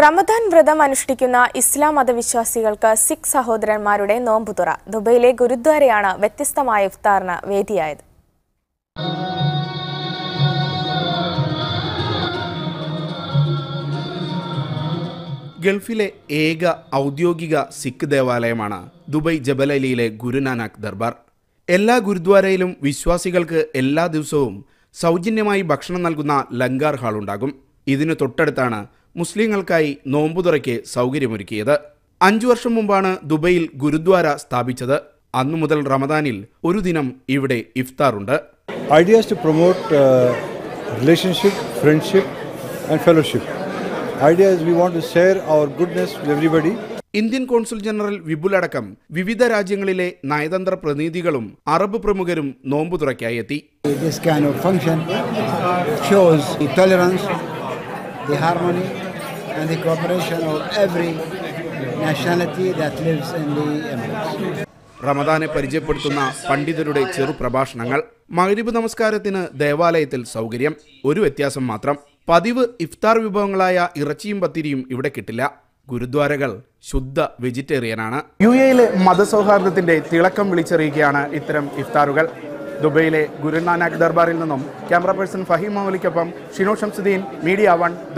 റമദാൻ വ്രതം അനുഷ്ഠിക്കുന്ന ഇസ്ലാം മതവിശ്വാസികൾക്ക് സിഖ് സഹോദരന്മാരുടെ നോമ്പുതുറ. ദുബൈയിലെ ഗുരുദ്വാരയാണ് വ്യത്യസ്തമായ ഇഫ്താറിന് വേദിയായത്. ഗൾഫിലെ ഏക ഔദ്യോഗിക സിഖ് ദേവാലയമാണ് ദുബൈ ജബലലിയിലെ ഗുരുനാനാക്ക് ദർബാർ. എല്ലാ ഗുരുദ്വാരയിലും വിശ്വാസികൾക്ക് എല്ലാ ദിവസവും സൗജന്യമായി ഭക്ഷണം നൽകുന്ന ലങ്കാർ ഹാൾ ഉണ്ടാകും. ഇതിനു തൊട്ടടുത്താണ് മുസ്ലിങ്ങൾക്കായി നോമ്പുതുറയ്ക്ക് സൗകര്യമൊരുക്കിയത്. 5 വർഷം മുമ്പാണ് ദുബൈയിൽ ഗുരുദ്വാര സ്ഥാപിച്ചത്. അന്നു മുതൽ റമദാനിൽ ഒരു ദിനം ഇവിടെ ഇഫ്താർ ഉണ്ട്. Idea is to promote relationship, friendship and fellowship. Idea is we want to share our goodness with everybody. Indian consul general Vipul അടക്കം വിവിധ രാജ്യങ്ങളിലെ നയതന്ത്ര പ്രതിനിധികളും അറബ് പ്രമുഖരും നോമ്പുതുറയ്ക്കായി എത്തി. This kind of function shows the tolerance, the harmony and the cooperation of every nationality that lives in the Emirates. റമദാനെ പരിചയപ്പെടുത്തുന്ന പണ്ഡിതരുടെ ചെറുപ്രഭാഷണങ്ങൾ. മഗ്രിബ് നമസ്കാരത്തിന് ദേവാലയത്തിൽ സൗകര്യം. ഒരു വ്യത്യാസം മാത്രം, പതിവ് ഇഫ്താർ വിഭവങ്ങളായ ഇറച്ചിയും പത്തിരിയും ഇവിടെ കിട്ടില്ല. ഗുരുദ്വാരകൾ ശുദ്ധ വെജിറ്റേറിയനാണ്. UAയിലെ മതസൗഹാർദ്ദത്തിന്റെ തിളക്കം വിളിച്ചറിയിക്കുകയാണ് ഇത്തരം ഇഫ്താറുകൾ. ദുബൈയിലെ ഗുരുനാനാക്ക് ദർബാറിൽ നിന്നും ക്യാമറ പേഴ്സൺ ഫഹീം മൗലിക്കൊപ്പം ഷിനോ ഷംസുദ്ദീൻ, മീഡിയ 1.